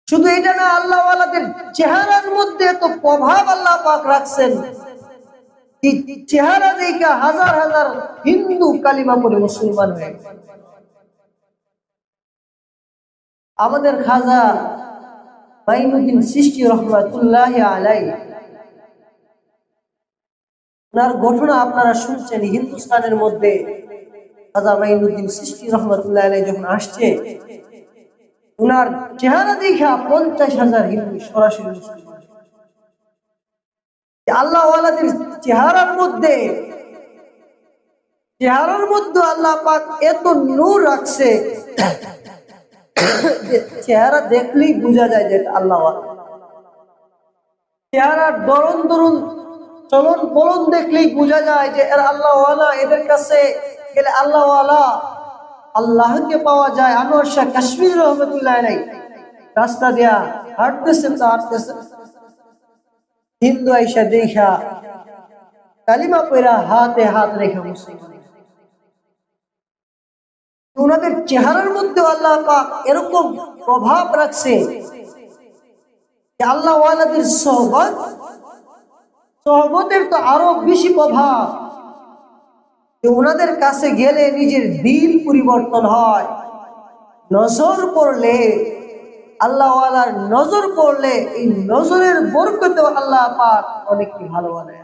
শুধু এটা না, আল্লাহ ওয়ালাদের চেহারার মধ্যে তো প্রভাব আল্লাহ পাক রাখছেন, চেহারা দেখে হাজার হাজার হিন্দু কালিমা পড়ে মুসলমান হয়ে গেছে। আমাদের খাজা মাইনুদ্দিন চিশতি রহমাতুল্লাহি আলাইহি, ওনার ঘটনা আপনারা শুনছেন। হিন্দুস্তানের মধ্যে খাজা মাইনুদ্দিন চিশতি রহমাতুল্লাহি আলাইহি যখন আসছে, ওনার চেহারা দেখা 50,000 হিন্দু সরাসরি মুসলমান। আল্লাহ ওয়ালাদের চেহারার মধ্যে আল্লাহ পাক এত নূর রাখছে যে চেহারা দেখলেই বোঝা যায় যে আল্লাহ ওয়ালা। চেহারার দরন দরুন চলন বলন দেখলেই বোঝা যায় যে এর আল্লাহ ওয়ালা। এদের কাছে গেলে আল্লাহ ওয়ালা, আল্লাহকে পাওয়া যায়। আনোয়ার শাহ কাশ্মীর রহমতুল্লাহ আলাইহি রাস্তা দিয়া হাঁটতেছেন, হিন্দু আইসা দেখা কালিমা পড়া হাতে হাত রেখা মুসলমান। ওনাদের চেহারার মধ্যে আল্লাহ পাক এরকম প্রভাব রাখছে যে আল্লাহ ওয়ালাদের সোহবতের তো আরো বেশি প্রভাব। ওনাদের কাছে গেলে নিজের দিল পরিবর্তন হয়। নজর পড়লে, আল্লাহ ওয়ালার নজর পড়লে, এই নজরের বরকতে আল্লাহ পাক অনেককে ভালোবাসে।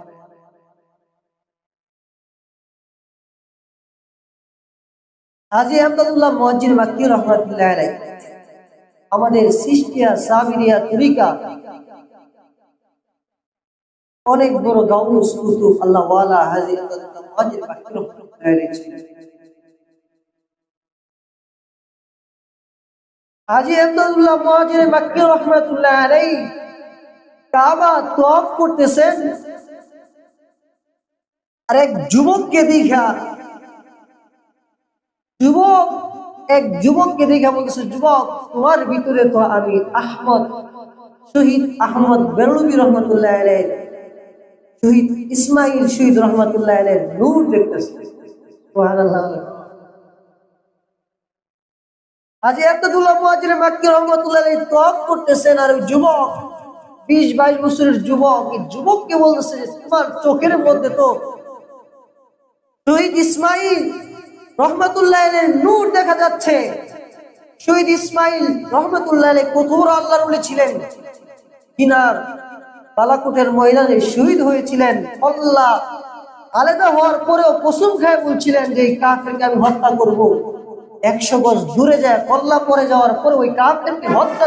হাজী আহমদুল্লাহ মুয়াজ্জির মাক্কি রাহমাতুল্লাহ আলাইহি আমাদের চিশতিয়া সাবিরিয়া তরিকা অনেক বড় গাউস কুতুব আল্লাহ ওয়ালা হাজী আহমদুল্লাহ মুয়াজ্জির মাক্কি রাহমাতুল্লাহ আলাইহি। হাজী আহমদুল্লাহ মুয়াজ্জির মাক্কি রাহমাতুল্লাহ আলাইহি কাবা তওয়াফ করতেছেন, আর এক যুবককে দেখা বলতেছে, যুবক, তোমার ভিতরে তো আমি শহীদ আহমদ বেরলভী রহমতুল্লাহ আলাইহি, শহীদ ইসমাইল শহীদ রহমতুল্লাহ আলাইহি নূর দেখতেছি। সুবহানাল্লাহ। হাজী আহমদুল্লাহ মুয়াজ্জির মাক্কি রাহমাতুল্লাহ আলাইহি তওয়াফ করতেছেন, আর ওই যুবক 20-22 বছরের যুবক, এই যুবককে বলতেছে, তোমার চোখের মধ্যে তো শহীদ ইসমাইল রহমতুল্লাহ আলাইহির নূর দেখা যাচ্ছে। শহীদ ইসমাইল রহমতুল্লাহ আলাইহি কঠোর আল্লাহর ওলি ছিলেন, কিনার বালাকোটের ময়দানে শহীদ হয়েছিলেন। আল্লাহ আলাদা হওয়ার পরেও কসম খায় বলছিলেন যে এই কাফেরকে আমি হত্যা করব। 100 গজ দূরে যায় কল্লা পরে যাওয়ার পরে ওই কাফেরকে হত্যা